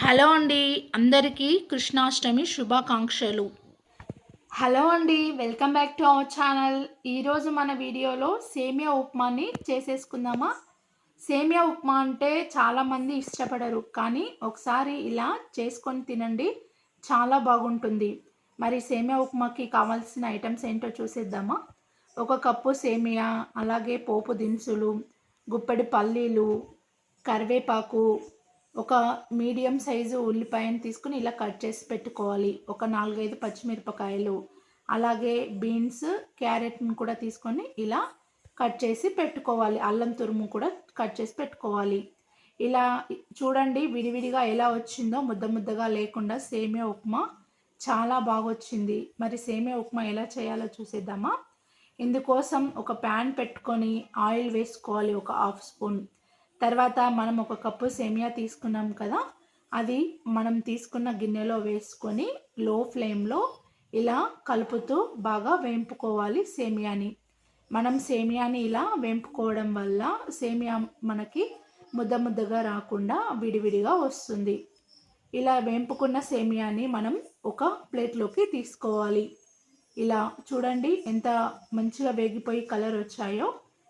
Hello అండి, అందరికీ కృష్ణాష్టమి శుభాకాంక్షలు. హలో అండి, welcome back to our channel. ఈరోజు మన వీడియోలో సేమియా ఉప్మాని చేసేసుకుందామా. సేమియా ఉప్మా అంటే చాలామంది ఇష్టపడరు, కానీ ఒకసారి ఇలా చేసుకొని తినండి, చాలా బాగుంటుంది. మరి సేమియా ఉప్మాకి కావాల్సిన ఐటమ్స్ ఏంటో చూసేద్దామా. 1 కప్పు సేమియా, అలాగే పోపు దినుసులు, గుప్పెడు పల్లీలు, కరివేపాకు, ఒక మీడియం సైజు ఉల్లిపాయను తీసుకుని ఇలా కట్ చేసి పెట్టుకోవాలి. ఒక 4-5 పచ్చిమిరపకాయలు, అలాగే బీన్స్, క్యారెట్ని కూడా తీసుకొని ఇలా కట్ చేసి పెట్టుకోవాలి. అల్లం తురుము కూడా కట్ చేసి పెట్టుకోవాలి. ఇలా చూడండి విడివిడిగా ఎలా వచ్చిందో, ముద్ద ముద్దగా లేకుండా సేమియా ఉప్మా చాలా బాగొచ్చింది. మరి సేమియా ఉప్మా ఎలా చేయాలో చూసేద్దామా. ఇందుకోసం ఒక ప్యాన్ పెట్టుకొని ఆయిల్ వేసుకోవాలి, ఒక 1/2 స్పూన్. తర్వాత మనం 1 కప్పు సేమియా తీసుకున్నాం కదా, అది మనం తీసుకున్న గిన్నెలో వేసుకొని లో ఫ్లేమ్లో ఇలా కలుపుతూ బాగా వేంపుకోవాలి సేమియాని. మనం సేమియాని ఇలా వేంపుకోవడం వల్ల సేమియా మనకి ముద్ద ముద్దగా రాకుండా విడివిడిగా వస్తుంది. ఇలా వేంపుకున్న సేమియాని మనం ఒక ప్లేట్లోకి తీసుకోవాలి. ఇలా చూడండి ఎంత మంచిగా వేగిపోయి కలర్ వచ్చాయో.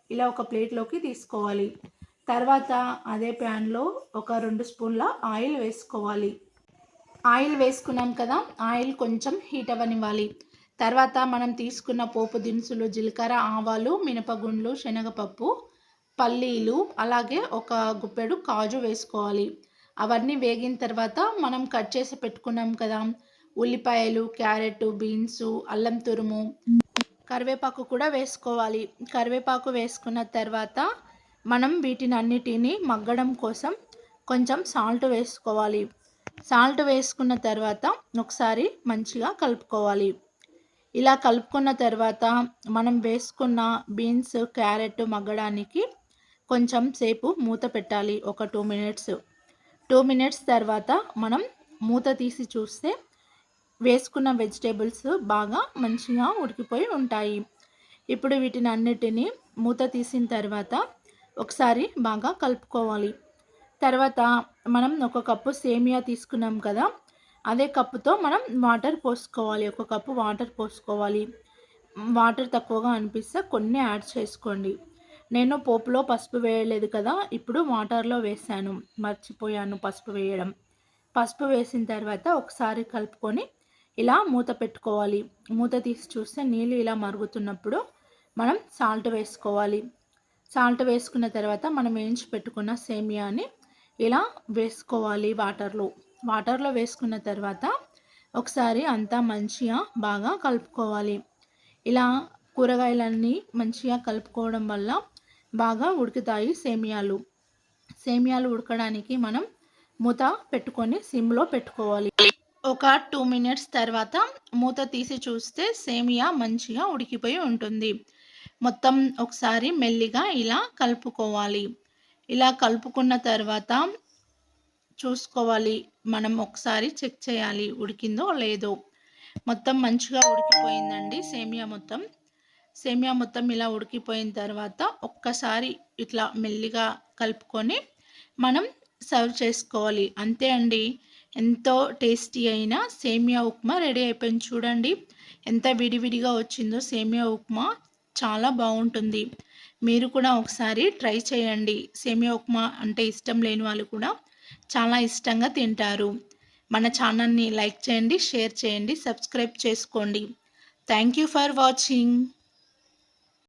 ఇలా ఒక ప్లేట్లోకి తీసుకోవాలి. తర్వాత అదే ప్యాన్లో ఒక 2 స్పూన్ల ఆయిల్ వేసుకోవాలి. ఆయిల్ వేసుకున్నాం కదా, ఆయిల్ కొంచెం హీట్ అవ్వనివ్వాలి. తర్వాత మనం తీసుకున్న పోపు దినుసులు, జీలకర్ర, ఆవాలు, మినపగుండ్లు, శనగపప్పు, పల్లీలు, అలాగే ఒక గుప్పెడు కాజు వేసుకోవాలి. అవన్నీ వేగిన తర్వాత మనం కట్ చేసి పెట్టుకున్నాం కదా, ఉల్లిపాయలు, క్యారెట్, బీన్స్, అల్లం తురుము, కరివేపాకు కూడా వేసుకోవాలి. కరివేపాకు వేసుకున్న తర్వాత మనం వీటిని అన్నిటినీ మగ్గడం కోసం కొంచెం సాల్ట్ వేసుకోవాలి. సాల్ట్ వేసుకున్న తర్వాత ఒకసారి మంచిగా కలుపుకోవాలి. ఇలా కలుపుకున్న తర్వాత మనం వేసుకున్న బీన్స్, క్యారెట్ మగ్గడానికి కొంచెం సేపు మూత పెట్టాలి, ఒక 2 మినిట్స్. 2 మినిట్స్ తర్వాత మనం మూత తీసి చూస్తే వేసుకున్న వెజిటేబుల్స్ బాగా మంచిగా ఉడికిపోయి ఉంటాయి. ఇప్పుడు వీటిని అన్నిటినీ మూత తీసిన తర్వాత ఒకసారి బాగా కలుపుకోవాలి. తర్వాత మనం 1 కప్పు సేమియా తీసుకున్నాం కదా, అదే కప్పుతో మనం వాటర్ పోసుకోవాలి. 1 కప్పు వాటర్ పోసుకోవాలి. వాటర్ తక్కువగా అనిపిస్తే కొన్ని యాడ్ చేసుకోండి. నేను పోపులో పసుపు వేయలేదు కదా, ఇప్పుడు వాటర్లో వేసాను, మర్చిపోయాను పసుపు వేయడం. పసుపు వేసిన తర్వాత ఒకసారి కలుపుకొని ఇలా మూత పెట్టుకోవాలి. మూత తీసి చూస్తే నీళ్ళు ఇలా మరుగుతున్నప్పుడు మనం సాల్ట్ వేసుకోవాలి. సాల్ట్ వేసుకున్న తర్వాత మనం వేయించి పెట్టుకున్న సేమియాని ఇలా వేసుకోవాలి వాటర్లో వేసుకున్న తర్వాత ఒకసారి అంతా మంచిగా బాగా కలుపుకోవాలి. ఇలా కూరగాయలన్నీ మంచిగా కలుపుకోవడం వల్ల బాగా ఉడుకుతాయి సేమియాలు ఉడకడానికి మనం మూత పెట్టుకొని సిమ్లో పెట్టుకోవాలి. ఒక 2 మినిట్స్ తర్వాత మూత తీసి చూస్తే సేమియా మంచిగా ఉడికిపోయి ఉంటుంది. మొత్తం ఒకసారి మెల్లిగా ఇలా కలుపుకోవాలి. ఇలా కలుపుకున్న తర్వాత చూసుకోవాలి, మనం ఒకసారి చెక్ చేయాలి ఉడికిందో లేదో. మొత్తం మంచిగా ఉడికిపోయిందండి సేమియా మొత్తం ఇలా ఉడికిపోయిన తర్వాత ఒక్కసారి ఇట్లా మెల్లిగా కలుపుకొని మనం సర్వ్ చేసుకోవాలి. అంతే అండి, ఎంతో టేస్టీ అయిన సేమియా ఉప్మా రెడీ అయిపోయింది. చూడండి ఎంత విడివిడిగా వచ్చిందో సేమియా ఉప్మా, చాలా బాగుంటుంది. మీరు కూడా ఒకసారి ట్రై చేయండి. సేమియా ఉప్మా అంటే ఇష్టం లేని వాళ్ళు కూడా చాలా ఇష్టంగా తింటారు. మన ఛానల్ని లైక్ చేయండి, షేర్ చేయండి, సబ్స్క్రైబ్ చేసుకోండి. Thank you for watching.